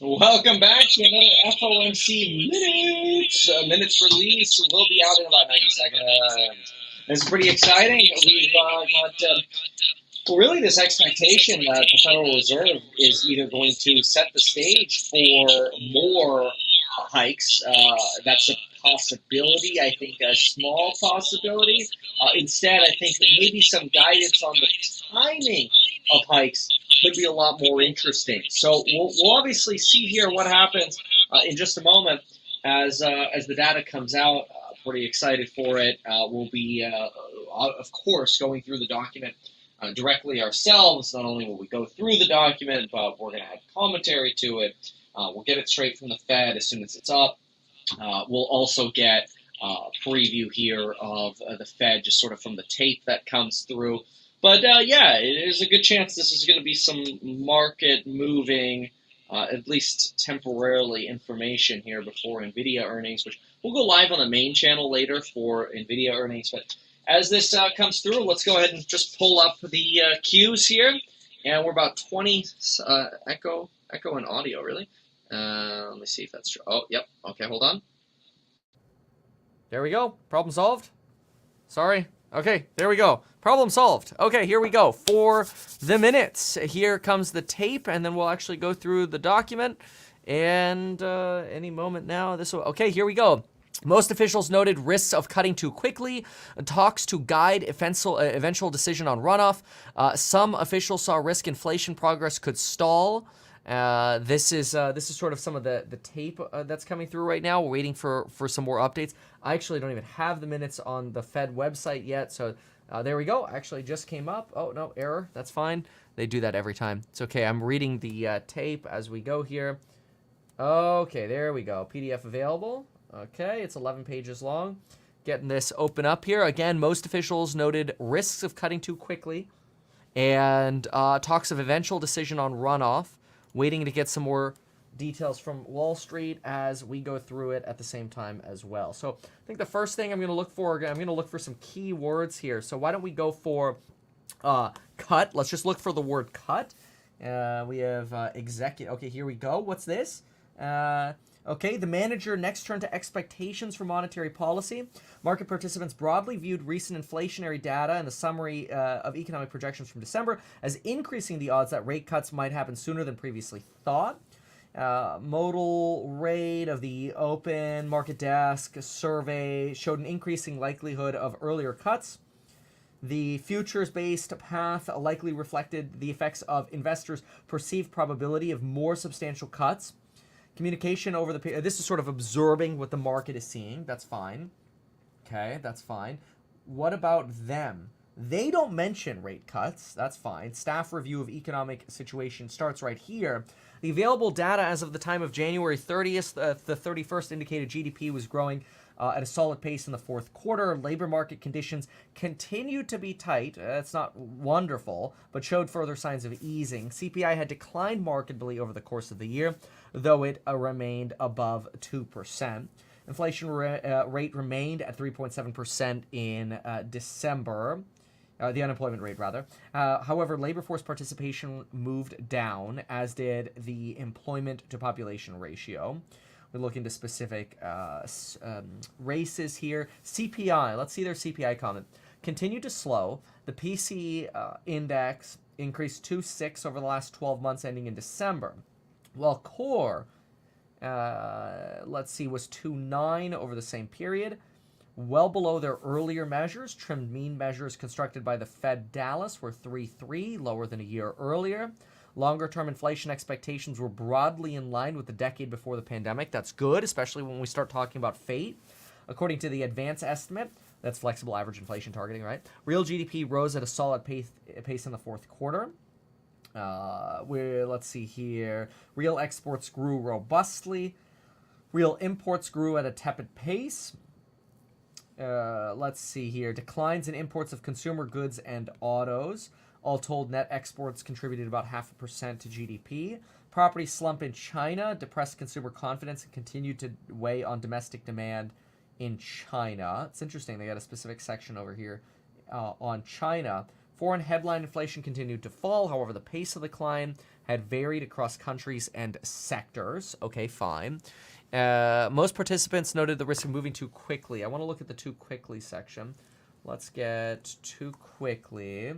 Welcome back to another FOMC minutes release. We'll be out in about 90 seconds. It's pretty exciting. We've got really this expectation that the Federal Reserve is either going to set the stage for more hikes. That's a possibility. I think a small possibility. Instead, I think that maybe some guidance on the timing of hikes could be a lot more interesting. So we'll obviously see here what happens in just a moment as the data comes out. Pretty excited for it. We'll be, of course, going through the document directly ourselves. Not only will we go through the document, but we're going to add commentary to it. We'll get it straight from the Fed as soon as it's up. We'll also get a preview here of the Fed, just sort of from the tape that comes through. But yeah, there's a good chance this is going to be some market moving, at least temporarily, information here before NVIDIA earnings, which we'll go live on the main channel later for NVIDIA earnings. But as this comes through, let's go ahead and just pull up the cues here. And we're about 20 echo and audio, really. Let me see if that's true. Oh, yep. Okay, hold on. There we go. Problem solved. Sorry. Okay, there we go. Problem solved. Okay, here we go. For the minutes, here comes the tape, and then we'll actually go through the document. And any moment now, this will. Okay, here we go. Most officials noted risks of cutting too quickly, talks to guide eventual decision on runoff. Some officials saw risk inflation progress could stall. This is sort of some of the tape that's coming through right now. We're waiting for some more updates. I actually don't even have the minutes on the Fed website yet, so there we go. Actually just came up. Oh, no, error. That's fine. They do that every time. It's okay. I'm reading the tape as we go here. Okay, there we go. PDF available. Okay, it's 11 pages long. Getting this open up here. Again, most officials noted risks of cutting too quickly and talks of eventual decision on runoff. Waiting to get some more details from Wall Street as we go through it at the same time as well. So I think the first thing I'm going to look for, some key words here. So why don't we go for cut? Let's just look for the word cut. We have executive. Okay, here we go. What's this? Okay, the manager next turned to expectations for monetary policy. Market participants broadly viewed recent inflationary data and the summary of economic projections from December as increasing the odds that rate cuts might happen sooner than previously thought. Modal rate of the open market desk survey showed an increasing likelihood of earlier cuts. The futures-based path likely reflected the effects of investors' perceived probability of more substantial cuts. Communication over the this is sort of absorbing what the market is seeing. That's fine. Okay, that's fine. What about them? They don't mention rate cuts. That's fine. Staff review of economic situation starts right here. The available data as of the time of January 30th, the 31st indicated GDP was growing at a solid pace in the fourth quarter. Labor market conditions continued to be tight. That's not wonderful, but showed further signs of easing. CPI had declined markedly over the course of the year, though it remained above 2%. Inflation rate remained at 3.7% in December. The unemployment rate, rather. However, labor force participation moved down, as did the employment to population ratio. We look into specific races here. CPI, let's see their CPI comment. Continued to slow. The PCE index increased 2.6 over the last 12 months ending in December. While core, let's see, was 2.9 over the same period. Well below their earlier measures. Trimmed mean measures constructed by the Fed Dallas were 3.3, lower than a year earlier. Longer-term inflation expectations were broadly in line with the decade before the pandemic. That's good, especially when we start talking about fate. According to the advance estimate, that's flexible average inflation targeting, right? Real GDP rose at a solid pace in the fourth quarter. Let's see here. Real exports grew robustly. Real imports grew at a tepid pace. Let's see here. Declines in imports of consumer goods and autos. All told, net exports contributed about 0.5% to GDP. Property slump in China depressed consumer confidence and continued to weigh on domestic demand in China. It's interesting. They got a specific section over here on China. Foreign headline inflation continued to fall. However, the pace of the climb had varied across countries and sectors. Okay, fine. Most participants noted the risk of moving too quickly. I want to look at the too quickly section. Let's get too quickly.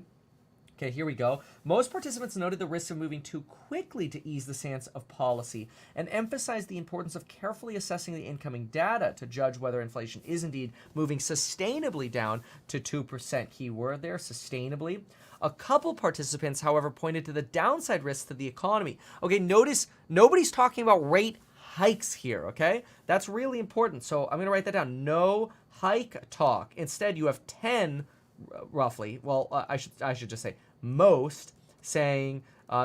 Okay, here we go. Most participants noted the risk of moving too quickly to ease the stance of policy and emphasized the importance of carefully assessing the incoming data to judge whether inflation is indeed moving sustainably down to 2%. Keyword there, sustainably. A couple participants, however, pointed to the downside risks to the economy. Okay, notice nobody's talking about rate hikes here, okay? That's really important. So I'm going to write that down. No hike talk. Instead, you have 10 roughly. Well, I should just say most saying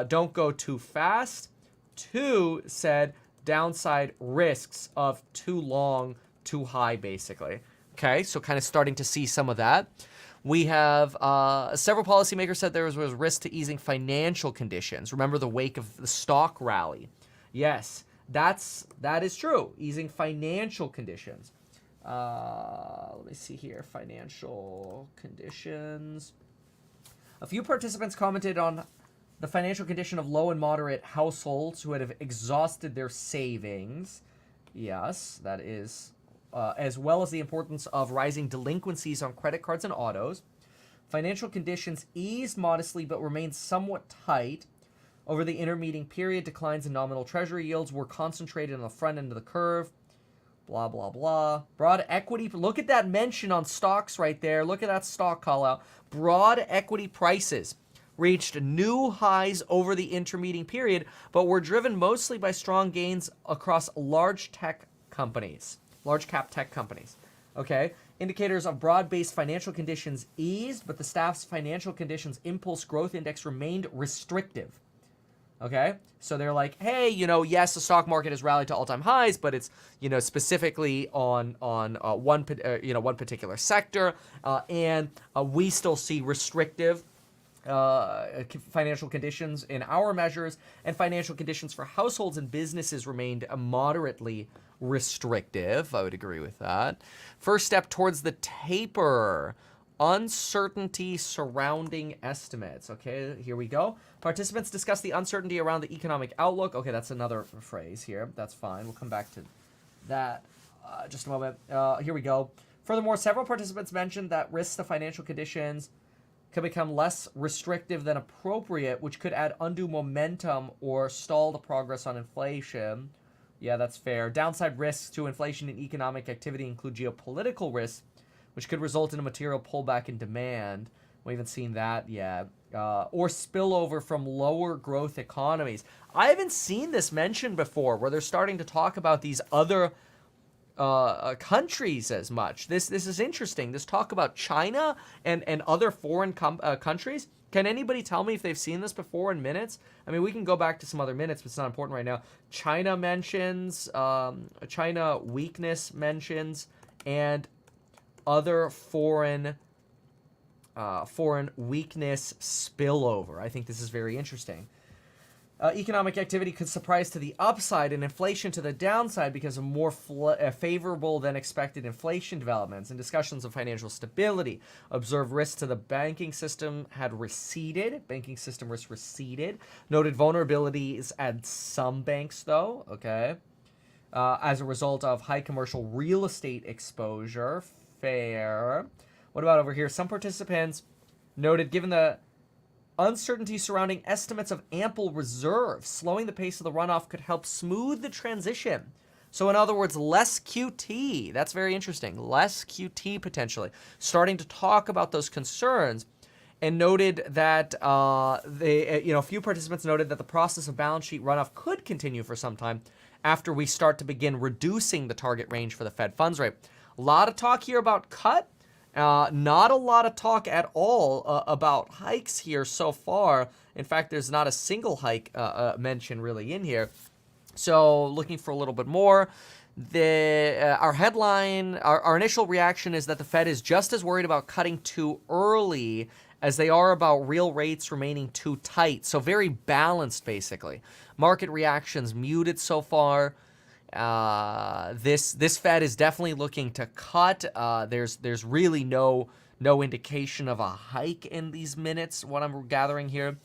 don't go too fast. 2 said downside risks of too long, too high, basically. Okay, so kind of starting to see some of that. We have several policymakers said there was risk to easing financial conditions. Remember the wake of the stock rally. Yes, that is true. Easing financial conditions. Let me see here. Financial conditions. A few participants commented on the financial condition of low and moderate households who have exhausted their savings. Yes, that is, as well as the importance of rising delinquencies on credit cards and autos. Financial conditions eased modestly but remained somewhat tight. Over the intermeeting period, declines in nominal treasury yields were concentrated on the front end of the curve. Blah, blah, blah. Broad equity. Look at that mention on stocks right there. Look at that stock call out. Broad equity prices reached new highs over the intermeeting period, but were driven mostly by strong gains across large tech companies, large cap tech companies. Okay. Indicators of broad-based financial conditions eased, but the staff's financial conditions impulse growth index remained restrictive. Okay, so they're like, hey, yes, the stock market has rallied to all-time highs, but it's, specifically on one particular sector, and we still see restrictive financial conditions in our measures, and financial conditions for households and businesses remained moderately restrictive. I would agree with that. First step towards the taper. Uncertainty surrounding estimates. Okay, here we go. Participants discuss the uncertainty around the economic outlook. Okay, that's another phrase here. That's fine. We'll come back to that just a moment. Here we go. Furthermore, several participants mentioned that risks to financial conditions can become less restrictive than appropriate, which could add undue momentum or stall the progress on inflation. Yeah, that's fair. Downside risks to inflation and economic activity include geopolitical risks, which could result in a material pullback in demand. We haven't seen that yet. Or spillover from lower growth economies. I haven't seen this mentioned before, where they're starting to talk about these other countries as much. This is interesting. This talk about China and other foreign countries. Can anybody tell me if they've seen this before in minutes? I mean, we can go back to some other minutes, but it's not important right now. China mentions, China weakness mentions, and other foreign weakness spillover. I think this is very interesting. Economic activity could surprise to the upside and inflation to the downside because of more favorable than expected inflation developments. And discussions of financial stability. Observed risks to the banking system had receded. Banking system risk receded. Noted vulnerabilities at some banks, though. Okay. As a result of high commercial real estate exposure. Fair. What about over here? Some participants noted, given the uncertainty surrounding estimates of ample reserves, slowing the pace of the runoff could help smooth the transition. So in other words, less QT. That's very interesting. Less QT potentially. Starting to talk about those concerns, and noted that a few participants noted that the process of balance sheet runoff could continue for some time after we start to begin reducing the target range for the Fed funds rate. A lot of talk here about cut. Not a lot of talk at all about hikes here so far. In fact, there's not a single hike mention really in here. So looking for a little bit more. Our headline, our initial reaction is that the Fed is just as worried about cutting too early as they are about real rates remaining too tight. So very balanced, basically. Market reactions muted so far. This Fed is definitely looking to cut. There's really no indication of a hike in these minutes, what I'm gathering here.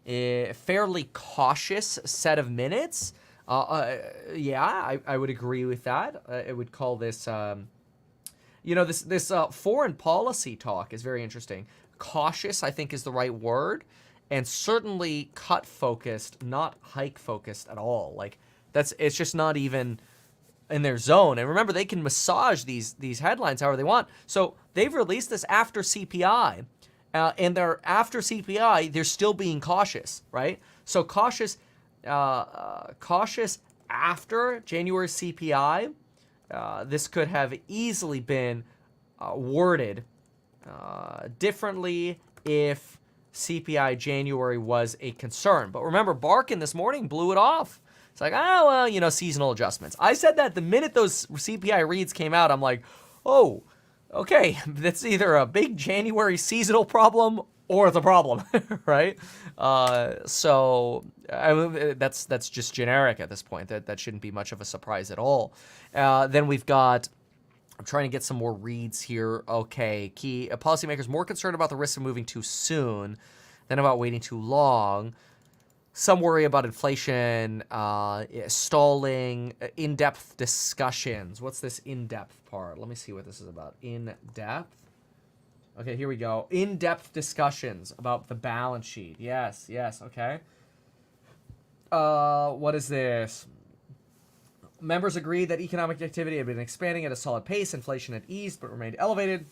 fairly cautious set of minutes. Yeah, I would agree with that. I would call this, this foreign policy talk is very interesting. Cautious, I think, is the right word, and certainly cut focused, not hike focused at all. Like it's just not even in their zone. And remember, they can massage these headlines however they want. So they've released this after CPI, and they're after CPI, they're still being cautious, right? So cautious after January CPI. This could have easily been worded differently if CPI January was a concern. But remember, Barkin this morning blew it off. It's like, seasonal adjustments. I said that the minute those CPI reads came out, I'm like, oh, okay, that's either a big January seasonal problem or the problem, right? That's just generic at this point. That shouldn't be much of a surprise at all. Then we've got, I'm trying to get some more reads here. Okay, key policymakers more concerned about the risk of moving too soon than about waiting too long. Some worry about inflation, stalling, in-depth discussions. What's this in-depth part? Let me see what this is about. In-depth. Okay, here we go. In-depth discussions about the balance sheet. Yes, okay. What is this? Members agreed that economic activity had been expanding at a solid pace. Inflation had eased but remained elevated.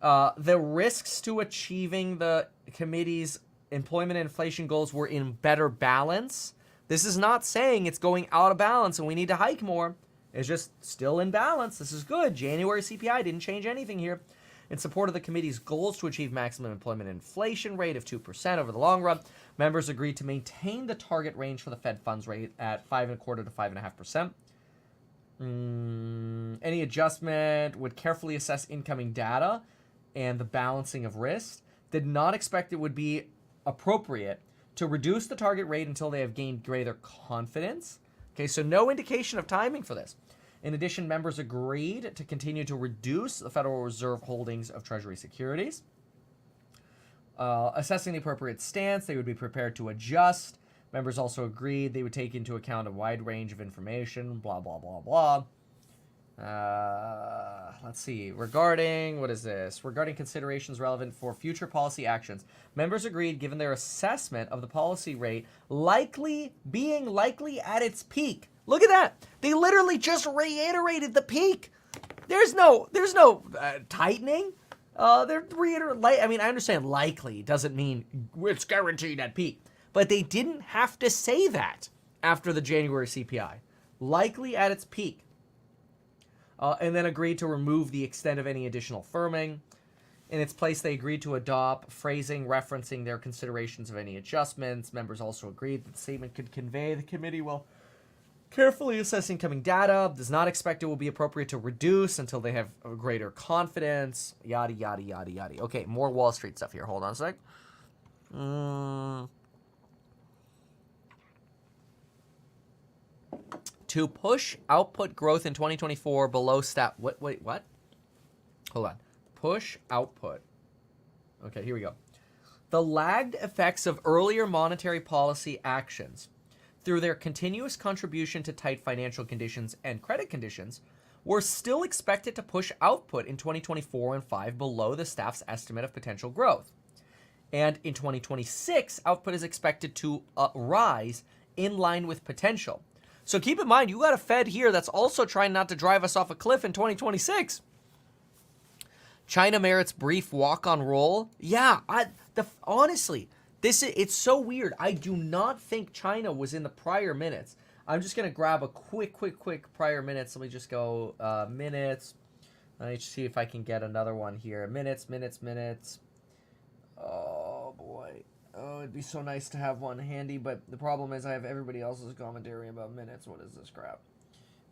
The risks to achieving the committee's employment and inflation goals were in better balance. This is not saying it's going out of balance and we need to hike more. It's just still in balance. This is good. January CPI didn't change anything here. In support of the committee's goals to achieve maximum employment inflation rate of 2% over the long run, members agreed to maintain the target range for the Fed funds rate at 5.25% to 5.5%. Any adjustment would carefully assess incoming data and the balancing of risk. Did not expect it would be appropriate to reduce the target rate until they have gained greater confidence. Okay, so no indication of timing for this. In addition, members agreed to continue to reduce the Federal Reserve holdings of Treasury securities. Assessing the appropriate stance, they would be prepared to adjust. Members also agreed they would take into account a wide range of information, blah, blah, blah, blah. Let's see. Regarding considerations relevant for future policy actions, members agreed, given their assessment of the policy rate being likely at its peak. Look at that. They literally just reiterated the peak. There's no tightening. They're reiterating. I understand likely doesn't mean it's guaranteed at peak, but they didn't have to say that after the January CPI. Likely at its peak. And then agreed to remove the extent of any additional firming. In its place, they agreed to adopt phrasing referencing their considerations of any adjustments. Members also agreed that the statement could convey the committee will carefully assess incoming data, does not expect it will be appropriate to reduce until they have a greater confidence, yada, yada, yada, yada. Okay, more Wall Street stuff here. Hold on a sec. To push output growth in 2024 below Wait, what? Hold on. Push output. Okay, here we go. The lagged effects of earlier monetary policy actions through their continuous contribution to tight financial conditions and credit conditions were still expected to push output in 2024 and 5 below the staff's estimate of potential growth. And in 2026, output is expected to rise in line with potential. So keep in mind, you got a Fed here that's also trying not to drive us off a cliff in 2026. China merits brief walk-on roll. Yeah, honestly, it's so weird. I do not think China was in the prior minutes. I'm just going to grab a quick prior minutes. Let me just go minutes. Let me see if I can get another one here. Minutes. Oh, boy. Oh, it'd be so nice to have one handy, but the problem is I have everybody else's commentary about minutes. What is this crap?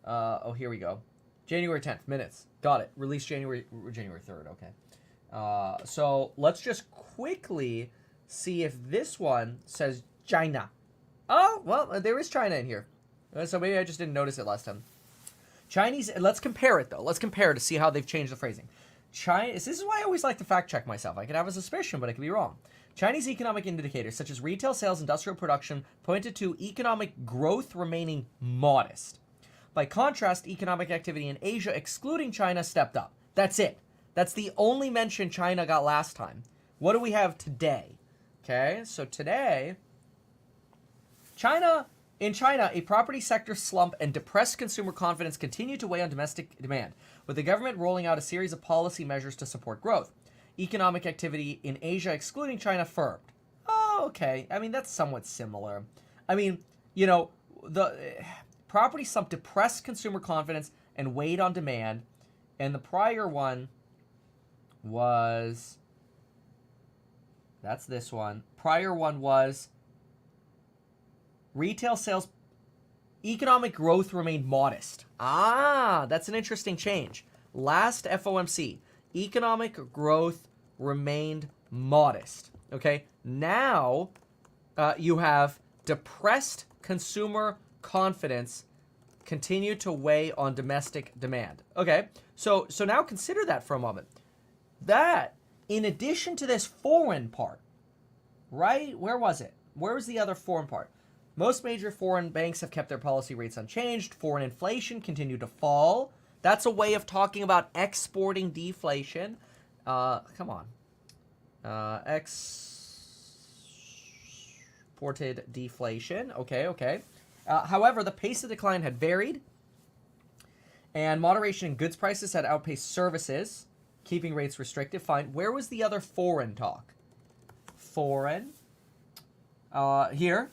Oh, here we go. January 10th, minutes. Got it. Released January 3rd, okay. So let's just quickly see if this one says China. Oh, well, there is China in here. So maybe I just didn't notice it last time. Chinese, let's compare it, though. Let's compare to see how they've changed the phrasing. This is why I always like to fact check myself. I could have a suspicion, but I could be wrong. Chinese economic indicators such as retail sales, industrial production pointed to economic growth remaining modest. By contrast, economic activity in Asia, excluding China, stepped up. That's it. That's the only mention China got last time. What do we have today? Okay, so today, in China, a property sector slump and depressed consumer confidence continue to weigh on domestic demand, with the government rolling out a series of policy measures to support growth. Economic activity in Asia, excluding China, firmed. Oh, okay. I mean, that's somewhat similar. I mean, the property slump depressed consumer confidence and weighed on demand, and the prior one was... That's this one. Prior one was retail sales, economic growth remained modest. Ah, that's an interesting change. Last FOMC, economic growth remained modest. Okay, now you have depressed consumer confidence continue to weigh on domestic demand. Okay, so now consider that for a moment. That, in addition to this foreign part, right? Where was it? Where was the other foreign part? Most major foreign banks have kept their policy rates unchanged. Foreign inflation continued to fall. That's a way of talking about exporting deflation. Come on. Exported deflation. Okay. However, the pace of decline had varied, and moderation in goods prices had outpaced services, keeping rates restrictive. Fine. Where was the other foreign talk? Foreign. Here.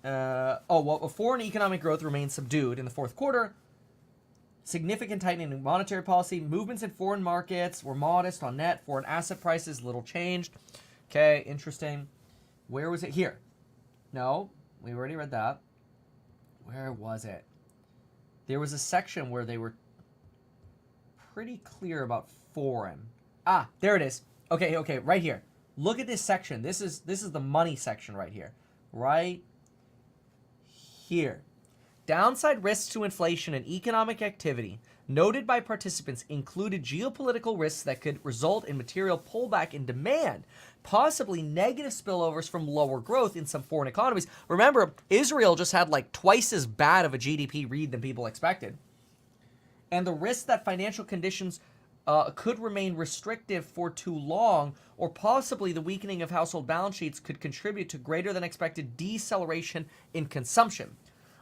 Foreign economic growth remained subdued in the fourth quarter. Significant tightening in monetary policy. Movements in foreign markets were modest on net. Foreign asset prices, little changed. Okay, interesting. Where was it? Here. No, we already read that. Where was it? There was a section where they were pretty clear about foreign. Ah, there it is. Okay, right here. Look at this section. This is the money section right here. Right here. Downside risks to inflation and economic activity noted by participants included geopolitical risks that could result in material pullback in demand, possibly negative spillovers from lower growth in some foreign economies. Remember, Israel just had like twice as bad of a GDP read than people expected. And the risk that financial conditions could remain restrictive for too long, or possibly the weakening of household balance sheets could contribute to greater than expected deceleration in consumption.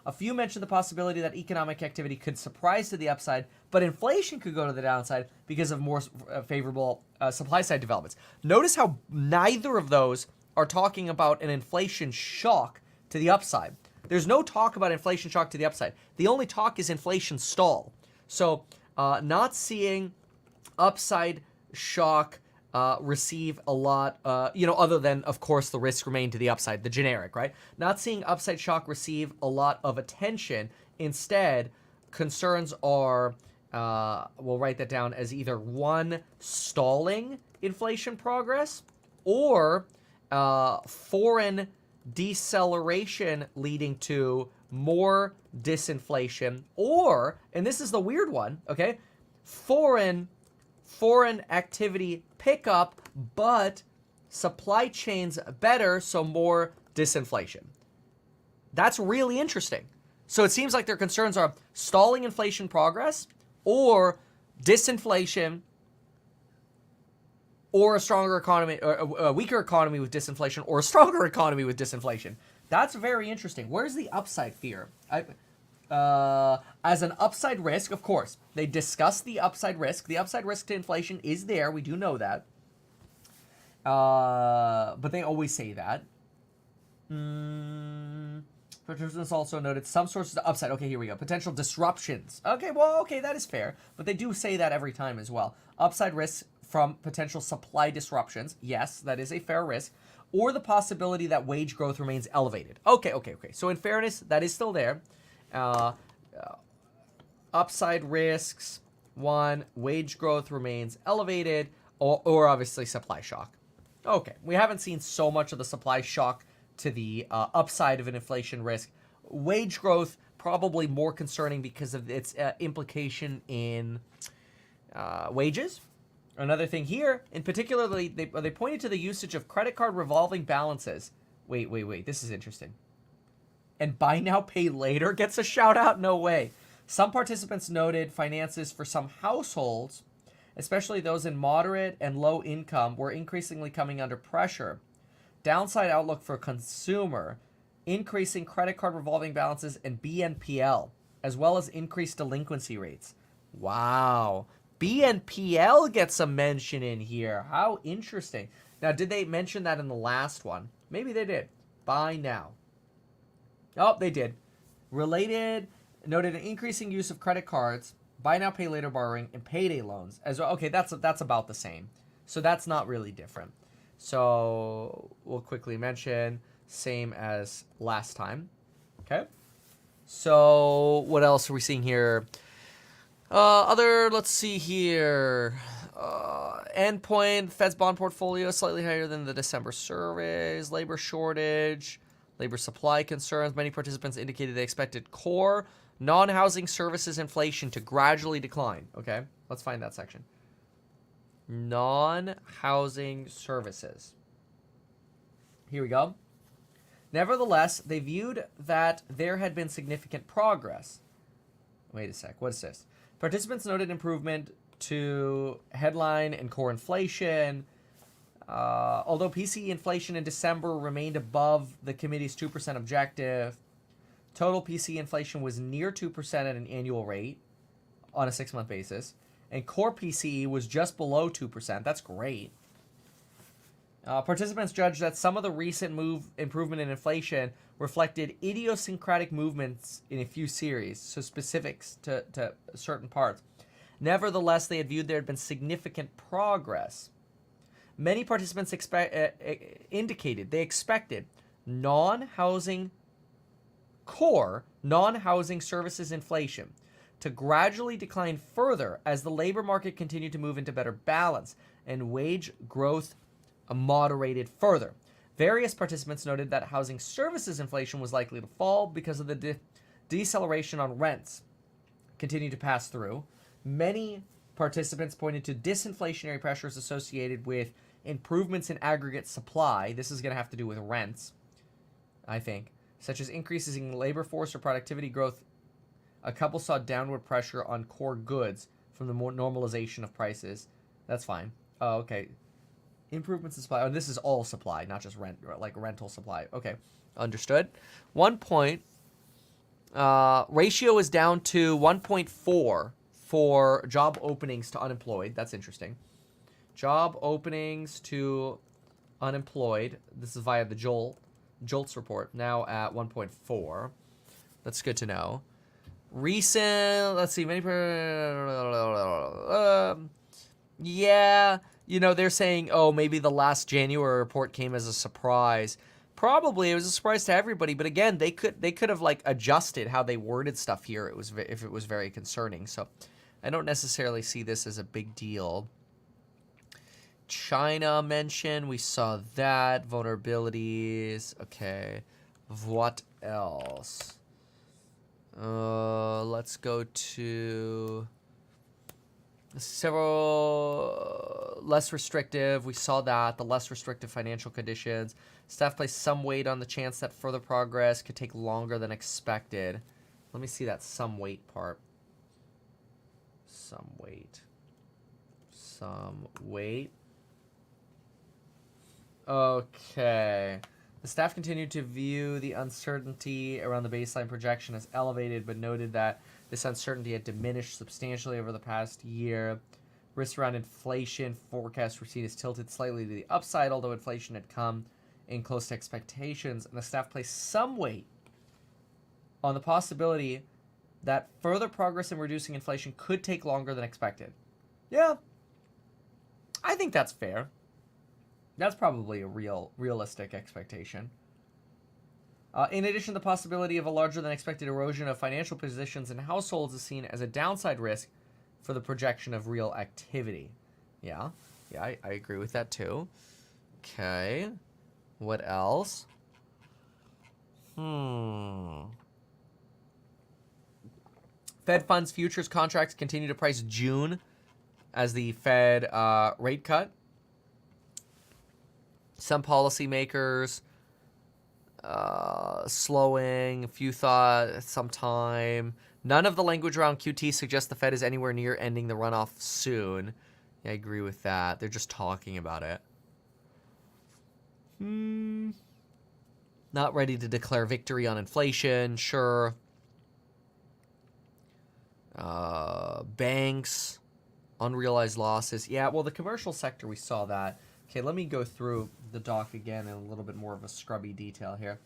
A few mentioned the possibility that economic activity could surprise to the upside, but inflation could go to the downside because of more favorable supply-side developments. Notice how neither of those are talking about an inflation shock to the upside. There's no talk about inflation shock to the upside. The only talk is inflation stall. So not seeing upside shock receive a lot, other than, of course, the risk remain to the upside, the generic, right? Not seeing upside shock receive a lot of attention. Instead, concerns are, we'll write that down as either one, stalling inflation progress, or foreign deceleration leading to more disinflation, or, and this is the weird one, okay, foreign activity pickup, but supply chains better, so more disinflation. That's really interesting. So it seems like their concerns are stalling inflation progress, or disinflation, or a stronger economy, or a weaker economy with disinflation, or a stronger economy with disinflation. That's very interesting. Where's the upside fear? As an upside risk, of course, they discuss the upside risk. The upside risk to inflation is there. We do know that. But they always say that. Participants also noted some sources of upside. Okay, here we go. Potential disruptions. Okay, that is fair. But they do say that every time as well. Upside risks from potential supply disruptions. Yes, that is a fair risk. Or the possibility that wage growth remains elevated. Okay. So in fairness, that is still there. Upside risks, one, wage growth remains elevated, or obviously supply shock. Okay, we haven't seen so much of the supply shock to the upside of an inflation risk. Wage growth, probably more concerning because of its implication in wages. Another thing here, in particular, they pointed to the usage of credit card revolving balances. Wait. This is interesting. And buy now, pay later gets a shout out? No way. Some participants noted finances for some households, especially those in moderate and low income, were increasingly coming under pressure. Downside outlook for consumer, increasing credit card revolving balances and BNPL, as well as increased delinquency rates. Wow. BNPL gets a mention in here. How interesting. Now, did they mention that in the last one? Maybe they did. Buy now. Oh, they did. Related, noted an increasing use of credit cards, buy now, pay later borrowing, and payday loans as well. Okay, that's about the same. So that's not really different. So we'll quickly mention same as last time. Okay. So what else are we seeing here? Let's see here. Endpoint, Fed's bond portfolio slightly higher than the December surveys. Labor shortage, labor supply concerns. Many participants indicated they expected core non-housing services inflation to gradually decline. Okay, let's find that section. Non-housing services. Here we go. Nevertheless, they viewed that there had been significant progress. Wait a sec. What is this? Participants noted improvement to headline and core inflation. Although PCE inflation in December remained above the committee's 2% objective, total PCE inflation was near 2% at an annual rate on a 6-month basis, and core PCE was just below 2%. That's great. Participants judged that some of the recent improvement in inflation reflected idiosyncratic movements in a few series, so specifics to certain parts. Nevertheless, they had viewed there had been significant progress. Many participants indicated they expected core non-housing services inflation to gradually decline further as the labor market continued to move into better balance and wage growth moderated further. Various participants noted that housing services inflation was likely to fall because of the deceleration on rents continued to pass through. Many participants pointed to disinflationary pressures associated with improvements in aggregate supply. This is going to have to do with rents, I think, such as increases in labor force or productivity growth. A couple saw downward pressure on core goods from the more normalization of prices. That's fine. Oh, okay. Improvements in supply. Oh, this is all supply, not just rent, like rental supply. Okay, understood. 1 point. Ratio is down to 1.4 for job openings to unemployed. That's interesting. Job openings to unemployed. This is via the JOLTS report. Now at 1.4. That's good to know. Recent. Let's see. Many. Yeah. You know, they're saying, oh, maybe the last January report came as a surprise. Probably it was a surprise to everybody, but again, they could have like adjusted how they worded stuff here. If it was very concerning. So, I don't necessarily see this as a big deal. China mentioned, we saw that. Vulnerabilities. Okay. What else? Let's go to several less restrictive. We saw that. The less restrictive financial conditions. Staff placed some weight on the chance that further progress could take longer than expected. Let me see that some weight part. Some weight. Some weight. Okay. The staff continued to view the uncertainty around the baseline projection as elevated, but noted that this uncertainty had diminished substantially over the past year. Risks around inflation forecasts were seen as tilted slightly to the upside, although inflation had come in close to expectations, and the staff placed some weight on the possibility that further progress in reducing inflation could take longer than expected. Yeah, I think that's fair. That's probably a realistic expectation. In addition, the possibility of a larger than expected erosion of financial positions in households is seen as a downside risk for the projection of real activity. Yeah, I agree with that too. Okay, what else? Fed funds futures contracts continue to price June as the Fed rate cut. Some policymakers slowing, a few thought sometime. None of the language around QT suggests the Fed is anywhere near ending the runoff soon. Yeah, I agree with that. They're just talking about it. Not ready to declare victory on inflation, sure. Banks, unrealized losses. Yeah, well, the commercial sector, we saw that. Okay, let me go through the doc again in a little bit more of a scrubby detail here.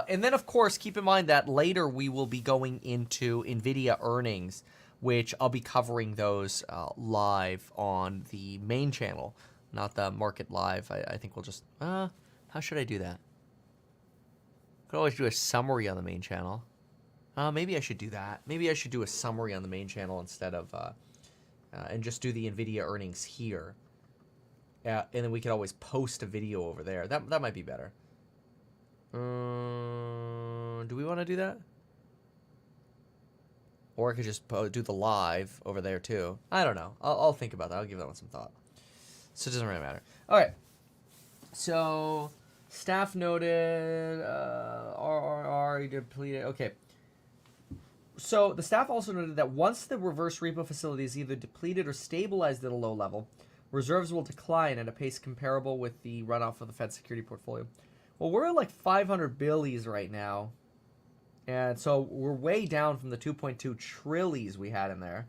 And then, of course, keep in mind that later we will be going into NVIDIA earnings, which I'll be covering those live on the main channel, not the Market Live. I think we'll just... how should I do that? Could always do a summary on the main channel. Maybe I should do that. Maybe I should do a summary on the main channel instead of... and just do the NVIDIA earnings here. And then we could always post a video over there. That might be better. Do we want to do that? Or I could just do the live over there too. I don't know. I'll think about that. I'll give that one some thought. So it doesn't really matter. All right. So staff noted RRR depleted. Okay. So the staff also noted that once the reverse repo facility is either depleted or stabilized at a low level, reserves will decline at a pace comparable with the runoff of the Fed security portfolio. Well, we're at like 500 billies right now. And so we're way down from the 2.2 trillies we had in there.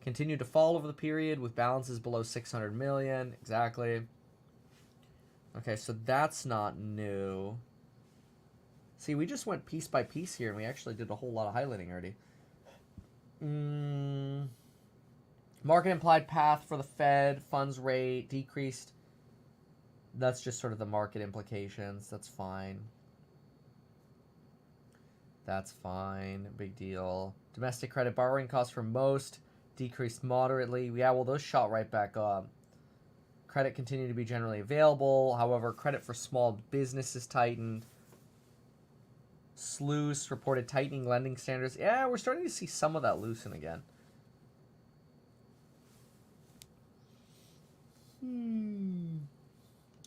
Continued to fall over the period with balances below 600 million. Exactly. Okay, so that's not new. See, we just went piece by piece here, and we actually did a whole lot of highlighting already. Market implied path for the Fed funds rate decreased. That's just sort of the market implications. That's fine. That's fine. Big deal. Domestic credit borrowing costs for most decreased moderately. Yeah, well, those shot right back up. Credit continued to be generally available. However, credit for small businesses tightened. SLOOS reported tightening lending standards. Yeah, we're starting to see some of that loosen again.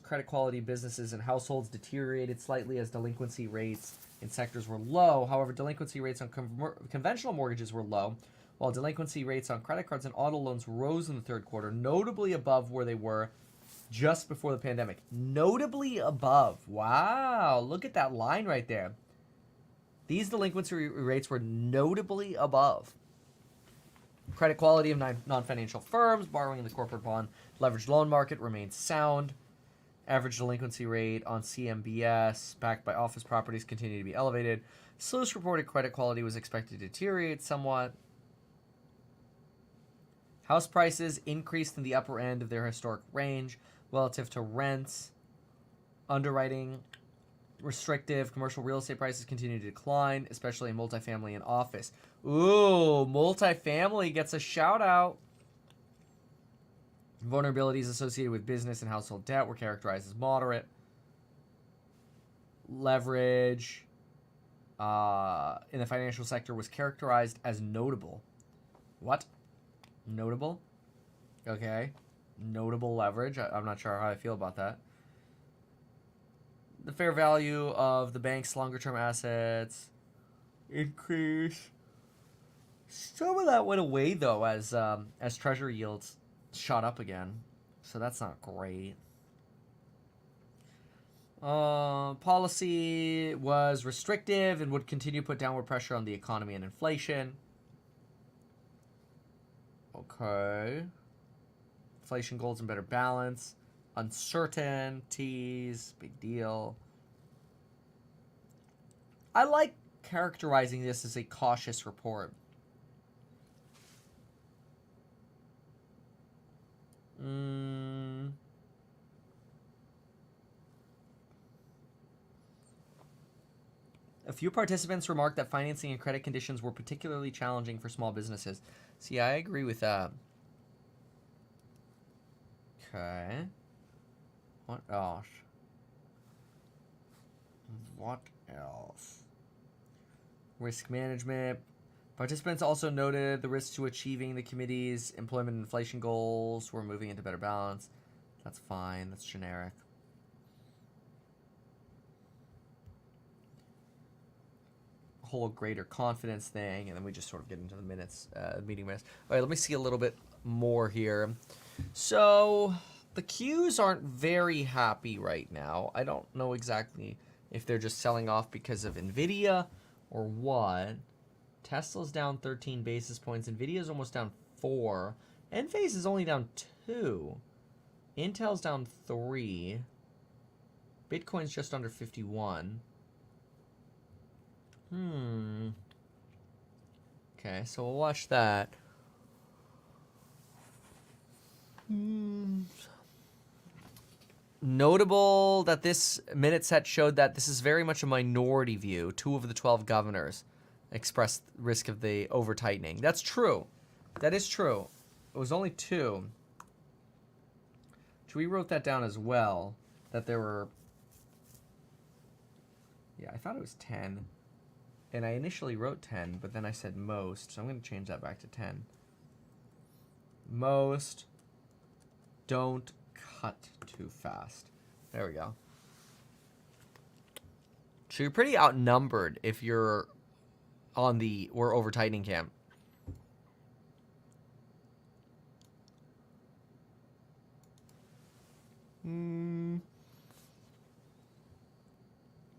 Credit quality businesses and households deteriorated slightly as delinquency rates in sectors were low. However, delinquency rates on conventional mortgages were low, while delinquency rates on credit cards and auto loans rose in the third quarter, notably above where they were just before the pandemic. Notably above. Wow, look at that line right there. These delinquency rates were notably above. Credit quality of non-financial firms borrowing in the corporate bond leveraged loan market remains sound. Average delinquency rate on CMBS backed by office properties continued to be elevated. SLOOS reported credit quality was expected to deteriorate somewhat. House prices increased in the upper end of their historic range relative to rents. Underwriting restrictive. Commercial real estate prices continue to decline, especially in multifamily and office. Ooh, multifamily gets a shout out. Vulnerabilities associated with business and household debt were characterized as moderate. Leverage in the financial sector was characterized as notable. What? Notable? Okay. Notable leverage. I'm not sure how I feel about that. The fair value of the bank's longer-term assets increased. Some of that went away, though, as treasury yields shot up again. So that's not great. Policy was restrictive and would continue to put downward pressure on the economy and inflation. Okay. Inflation goals in better balance. Uncertainties. Big deal. I like characterizing this as a cautious report. A few participants remarked that financing and credit conditions were particularly challenging for small businesses. See, I agree with that. Okay. What else? What else? Risk management. Participants also noted the risk to achieving the committee's employment and inflation goals. We're moving into better balance. That's fine. That's generic. Whole greater confidence thing, and then we just sort of get into the minutes, meeting minutes. All right, let me see a little bit more here. So the Qs aren't very happy right now. I don't know exactly if they're just selling off because of Nvidia or what. Tesla's down 13 basis points. Nvidia's almost down 4. Enphase is only down 2. Intel's down 3. Bitcoin's just under 51. Okay, so we'll watch that. Notable that this minute set showed that this is very much a minority view. 2 of the 12 governors expressed risk of the over-tightening. That's true. That is true. It was only 2. We wrote that down as well, that there were... Yeah, I thought it was 10. And I initially wrote 10, but then I said most, so I'm going to change that back to 10. Most don't cut too fast. There we go. So you're pretty outnumbered if you're on the we're over tightening camp.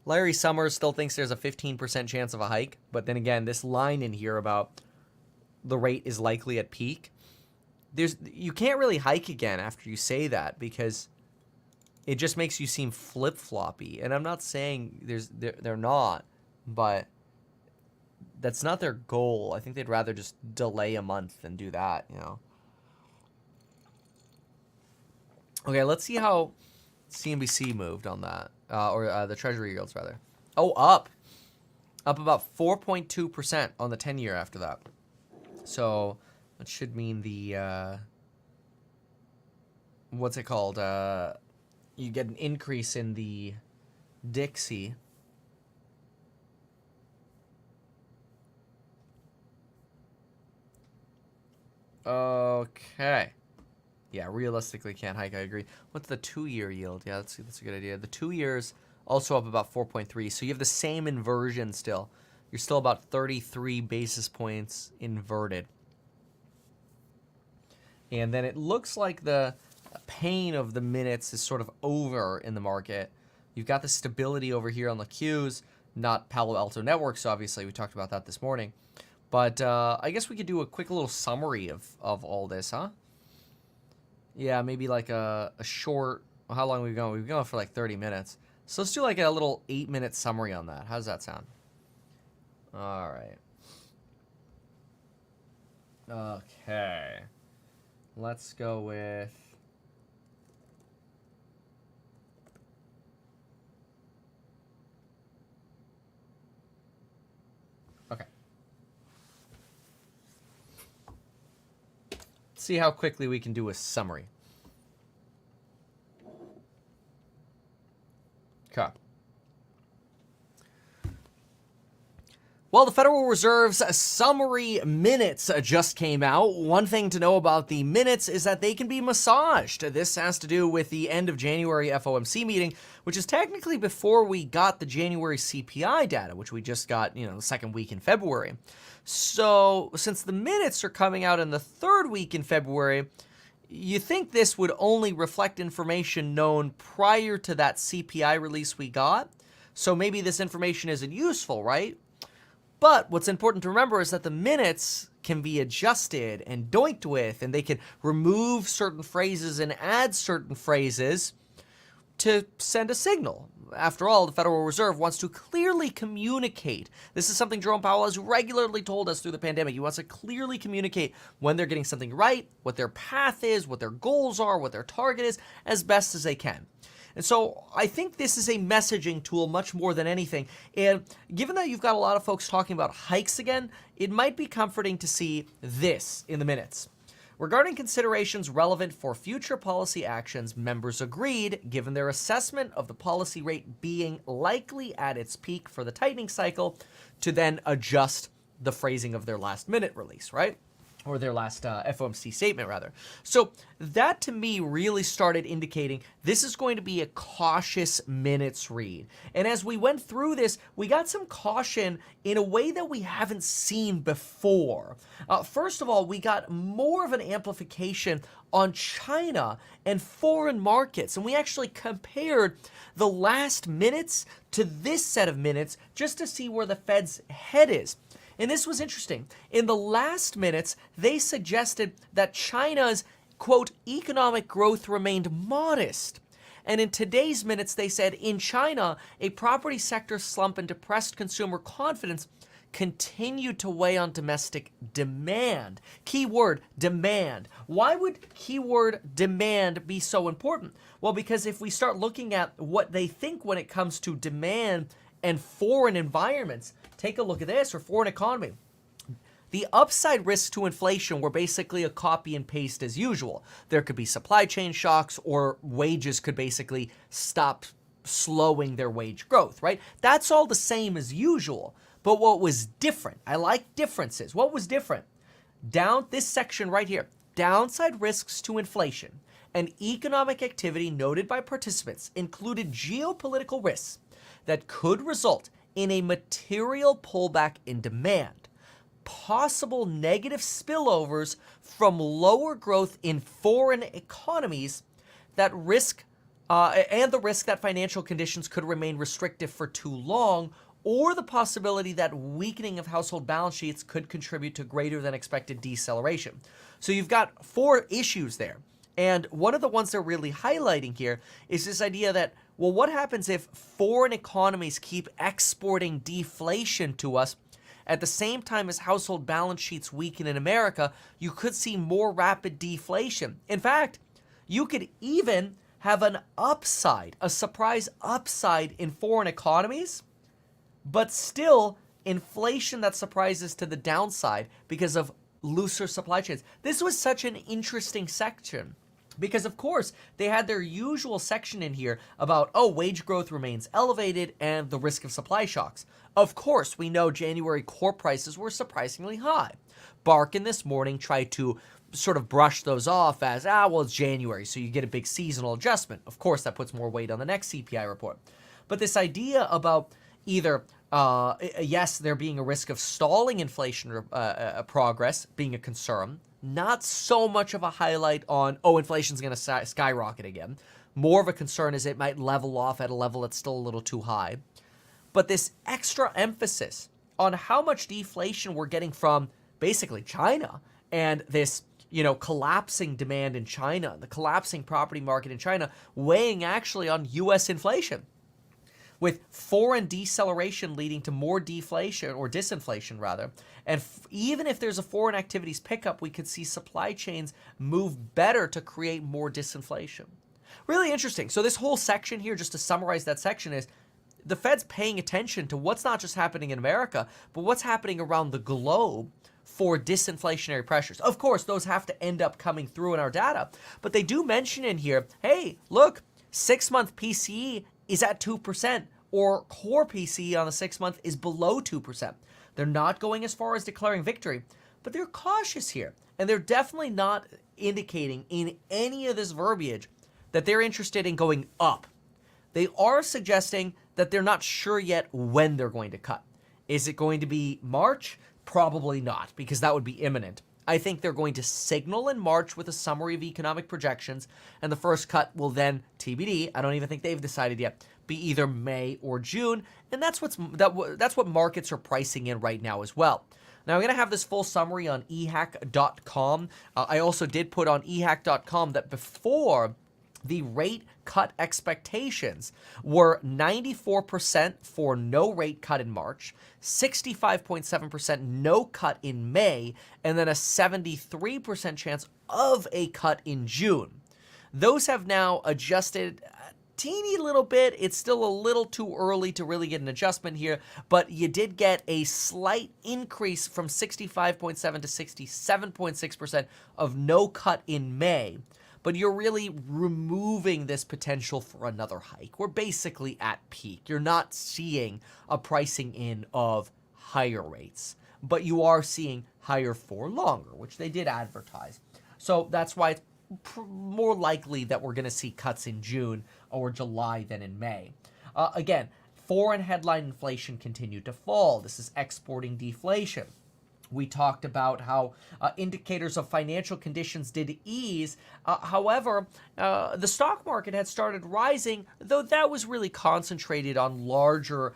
Larry Summers still thinks there's a 15% chance of a hike, but then again, this line in here about the rate is likely at peak, you can't really hike again after you say that because it just makes you seem flip-floppy. And I'm not saying they're not, but that's not their goal. I think they'd rather just delay a month than do that, you know. Okay, let's see how CNBC moved on that, or the Treasury yields, rather. Oh, up about 4.2% on the 10-year after that. So that should mean the, what's it called? You get an increase in the Dixie. Okay. Yeah, realistically can't hike, I agree. What's the 2-year yield? Yeah, that's a good idea. The 2 years also up about 4.3. So you have the same inversion still. You're still about 33 basis points inverted. And then it looks like the pain of the minutes is sort of over in the market. You've got the stability over here on the Qs, not Palo Alto Networks, obviously. We talked about that this morning. But I guess we could do a quick little summary of all this, huh? Yeah, maybe like a short... How long are we going? We've been going for like 30 minutes. So let's do like a little 8-minute summary on that. How does that sound? All right. Okay. Let's go with... Okay. See how quickly we can do a summary. Okay. Well, the Federal Reserve's summary minutes just came out. One thing to know about the minutes is that they can be massaged. This has to do with the end of January FOMC meeting, which is technically before we got the January CPI data, which we just got, the second week in February. So since the minutes are coming out in the third week in February, you think this would only reflect information known prior to that CPI release we got. So maybe this information isn't useful, right? But what's important to remember is that the minutes can be adjusted and doinked with, and they can remove certain phrases and add certain phrases to send a signal. After all, the Federal Reserve wants to clearly communicate. This is something Jerome Powell has regularly told us through the pandemic. He wants to clearly communicate when they're getting something right, what their path is, what their goals are, what their target is, as best as they can. And so I think this is a messaging tool much more than anything. And given that you've got a lot of folks talking about hikes again, it might be comforting to see this in the minutes. Regarding considerations relevant for future policy actions, members agreed, given their assessment of the policy rate being likely at its peak for the tightening cycle, to then adjust the phrasing of their last minute release, right? Or their last FOMC statement, rather. So that, to me, really started indicating this is going to be a cautious minutes read. And as we went through this, we got some caution in a way that we haven't seen before. First of all, we got more of an amplification on China and foreign markets. And we actually compared the last minutes to this set of minutes just to see where the Fed's head is. And this was interesting. In the last minutes, they suggested that China's, quote, economic growth remained modest. And in today's minutes, they said in China, a property sector slump and depressed consumer confidence continued to weigh on domestic demand. Keyword, demand. Why would keyword demand be so important? Well, because if we start looking at what they think when it comes to demand and foreign environments, take a look at this, or foreign economy. The upside risks to inflation were basically a copy and paste as usual. There could be supply chain shocks, or wages could basically stop slowing their wage growth, right? That's all the same as usual. But what was different, I like differences. What was different? Down this section right here, downside risks to inflation and economic activity noted by participants included geopolitical risks that could result in a material pullback in demand, possible negative spillovers from lower growth in foreign economies, that risk and the risk that financial conditions could remain restrictive for too long, or the possibility that weakening of household balance sheets could contribute to greater than expected deceleration. So you've got 4 issues there. And one of the ones they're really highlighting here is this idea that, well, what happens if foreign economies keep exporting deflation to us at the same time as household balance sheets weaken in America? You could see more rapid deflation. In fact, you could even have an upside, a surprise upside in foreign economies, but still inflation that surprises to the downside because of looser supply chains. This was such an interesting section because, of course, they had their usual section in here about, oh, wage growth remains elevated and the risk of supply shocks. Of course, we know January core prices were surprisingly high. Barkin this morning tried to sort of brush those off as, well, it's January, so you get a big seasonal adjustment. Of course, that puts more weight on the next CPI report. But this idea about either, yes, there being a risk of stalling inflation progress being a concern, not so much of a highlight on, oh, inflation's going to skyrocket again. More of a concern is it might level off at a level that's still a little too high. But this extra emphasis on how much deflation we're getting from basically China and this, collapsing demand in China, the collapsing property market in China, weighing actually on U.S. inflation, with foreign deceleration leading to more deflation, or disinflation rather. And even if there's a foreign activities pickup, we could see supply chains move better to create more disinflation. Really interesting. So this whole section here, just to summarize that section, is the Fed's paying attention to what's not just happening in America, but what's happening around the globe for disinflationary pressures. Of course, those have to end up coming through in our data, but they do mention in here, hey, look, 6-month PCE is at 2%, or core PCE on the 6-month is below 2%. They're not going as far as declaring victory, but they're cautious here. And they're definitely not indicating in any of this verbiage that they're interested in going up. They are suggesting that they're not sure yet when they're going to cut. Is it going to be March? Probably not, because that would be imminent. I think they're going to signal in March with a summary of economic projections, and the first cut will then, TBD, I don't even think they've decided yet, be either May or June, and that's what markets are pricing in right now as well. Now, I'm going to have this full summary on ehack.com. I also did put on ehack.com that before, the rate cut expectations were 94% for no rate cut in March, 65.7% no cut in May, and then a 73% chance of a cut in June. Those have now adjusted a teeny little bit. It's still a little too early to really get an adjustment here, but you did get a slight increase from 65.7 to 67.6% of no cut in May. But you're really removing this potential for another hike. We're basically at peak. You're not seeing a pricing in of higher rates, but you are seeing higher for longer, which they did advertise. So that's why it's more likely that we're going to see cuts in June or July than in May. Again, foreign headline inflation continued to fall. This is exporting deflation. We talked about how indicators of financial conditions did ease. However, the stock market had started rising, though that was really concentrated on larger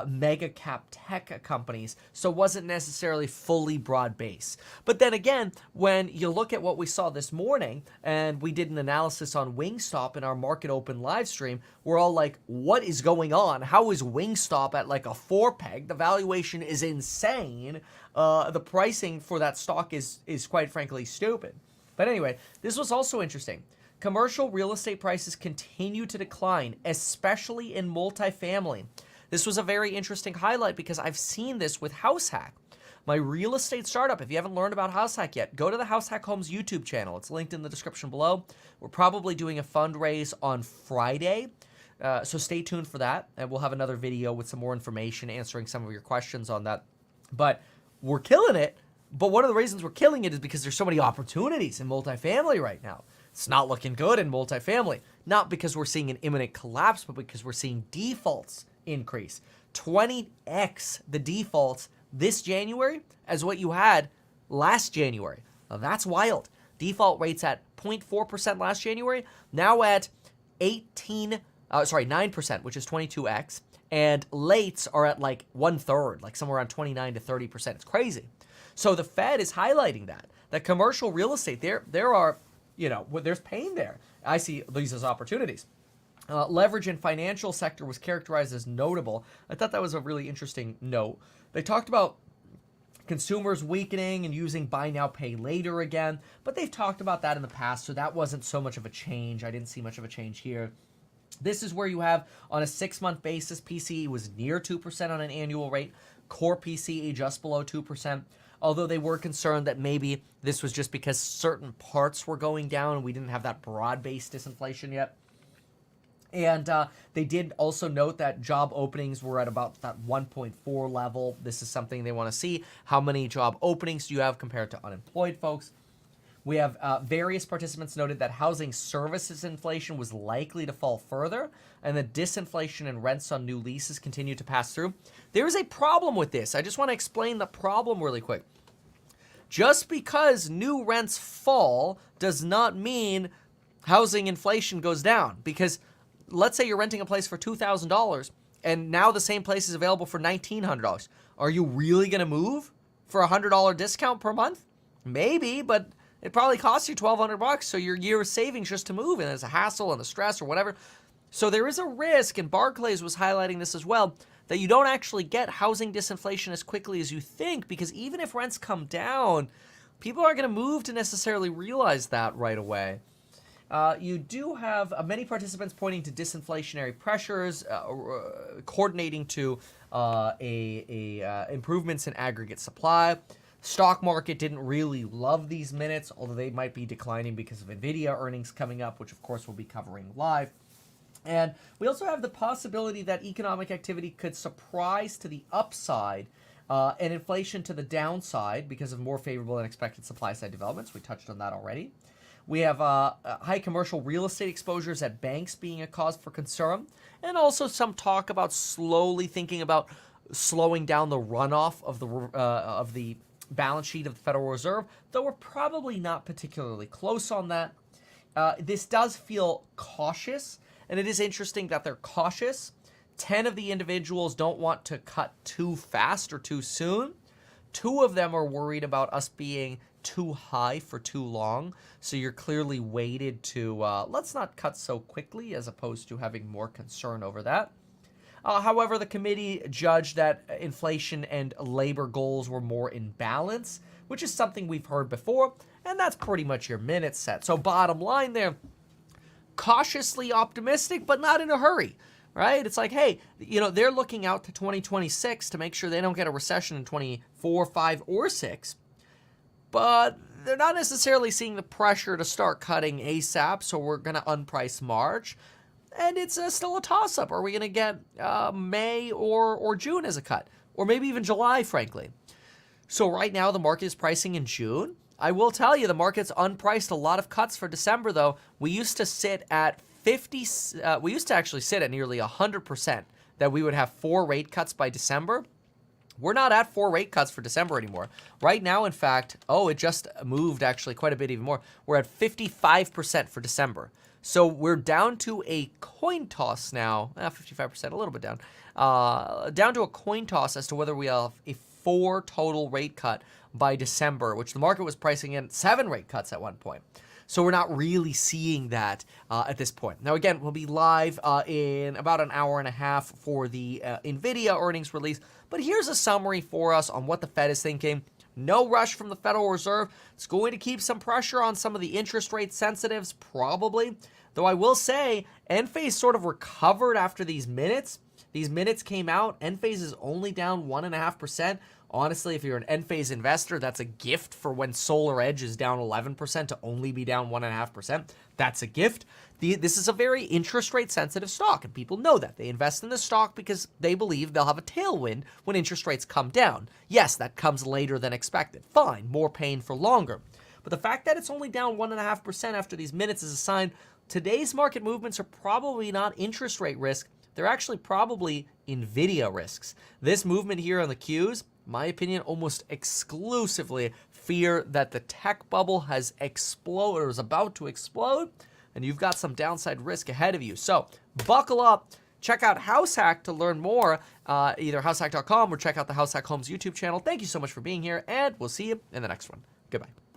mega cap tech companies, so wasn't necessarily fully broad-based. But then again, when you look at what we saw this morning, and we did an analysis on Wingstop in our Market Open live stream, we're all like, what is going on? How is Wingstop at like a 4 peg? The valuation is insane. The pricing for that stock is quite frankly stupid. But anyway, this was also interesting. Commercial real estate prices continue to decline, especially in multifamily. This was a very interesting highlight because I've seen this with HouseHack, my real estate startup. If you haven't learned about HouseHack yet, go to the HouseHack Homes YouTube channel. It's linked in the description below. We're probably doing a fundraise on Friday, so stay tuned for that, and we'll have another video with some more information answering some of your questions on that. But we're killing it, but one of the reasons we're killing it is because there's so many opportunities in multifamily right now. It's not looking good in multifamily, not because we're seeing an imminent collapse, but because we're seeing defaults increase. 20x the defaults this January as what you had last January. Now that's wild. Default rates at 0.4% last January, now at 9%, which is 22x. And lates are at like 1/3, like somewhere around 29 to 30%. It's crazy. So the Fed is highlighting that commercial real estate, there are, there's pain there. I see these as opportunities. Leverage in financial sector was characterized as notable. I thought that was a really interesting note. They talked about consumers weakening and using buy now, pay later again, but they've talked about that in the past, so that wasn't so much of a change. I didn't see much of a change here. This is where you have, on a 6-month basis, PCE was near 2% on an annual rate. Core PCE just below 2%, although they were concerned that maybe this was just because certain parts were going down and we didn't have that broad-based disinflation yet. And they did also note that job openings were at about that 1.4 level. This is something they want to see. How many job openings do you have compared to unemployed folks? We have various participants noted that housing services inflation was likely to fall further, and the disinflation in rents on new leases continue to pass through. There is a problem with this. I just want to explain the problem really quick. Just because new rents fall does not mean housing inflation goes down, because let's say you're renting a place for $2,000 and now the same place is available for $1,900. Are you really going to move for a $100 discount per month? Maybe, but it probably costs you $1,200, so your year's savings just to move, and there's a hassle and a stress or whatever. So there is a risk, and Barclays was highlighting this as well, that you don't actually get housing disinflation as quickly as you think, because even if rents come down, people aren't going to move to necessarily realize that right away. You do have many participants pointing to disinflationary pressures, coordinating to improvements in aggregate supply. Stock market didn't really love these minutes, although they might be declining because of NVIDIA earnings coming up, which of course we'll be covering live. And we also have the possibility that economic activity could surprise to the upside and inflation to the downside because of more favorable than expected supply-side developments. We touched on that already. We have high commercial real estate exposures at banks being a cause for concern, and also some talk about slowly thinking about slowing down the runoff of the balance sheet of the Federal Reserve, though we're probably not particularly close on that. This does feel cautious, and it is interesting that they're cautious. 10 of the individuals don't want to cut too fast or too soon. 2 of them are worried about us being too high for too long, so you're clearly weighted to let's not cut so quickly, as opposed to having more concern over that. However, the committee judged that inflation and labor goals were more in balance, which is something we've heard before, and that's pretty much your minute set. So bottom line there, cautiously optimistic, but not in a hurry, right? It's like, hey, they're looking out to 2026 to make sure they don't get a recession in 24, 5, or 6, but they're not necessarily seeing the pressure to start cutting ASAP, so we're going to unprice March. And it's still a toss-up. Are we going to get May or June as a cut? or maybe even July, frankly. So right now, the market is pricing in June. I will tell you, the market's unpriced a lot of cuts for December, though. We used to sit at we used to actually sit at nearly 100% that we would have 4 rate cuts by December. We're not at 4 rate cuts for December anymore. Right now, in fact, it just moved actually quite a bit even more. We're at 55% for December. So we're down to a coin toss now, 55%, a little bit down, down to a coin toss as to whether we have a 4 total rate cut by December, which the market was pricing in 7 rate cuts at one point. So we're not really seeing that at this point. Now, again, we'll be live in about an hour and a half for the NVIDIA earnings release. But here's a summary for us on what the Fed is thinking. No rush from the Federal Reserve. It's going to keep some pressure on some of the interest rate sensitives, probably. Though I will say, Enphase sort of recovered after these minutes. These minutes came out. Enphase is only down 1.5%. Honestly, if you're an Enphase investor, that's a gift for when Solar Edge is down 11% to only be down 1.5%. That's a gift. This is a very interest rate sensitive stock, and people know that. They invest in the stock because they believe they'll have a tailwind when interest rates come down. Yes, that comes later than expected. Fine, more pain for longer. But the fact that it's only down 1.5% after these minutes is a sign today's market movements are probably not interest rate risk. They're actually probably NVIDIA risks. This movement here on the Qs, my opinion, almost exclusively fear that the tech bubble has exploded or is about to explode, and you've got some downside risk ahead of you. So buckle up. Check out HouseHack to learn more, either househack.com or check out the HouseHack Homes YouTube channel. Thank you so much for being here, and we'll see you in the next one. Goodbye.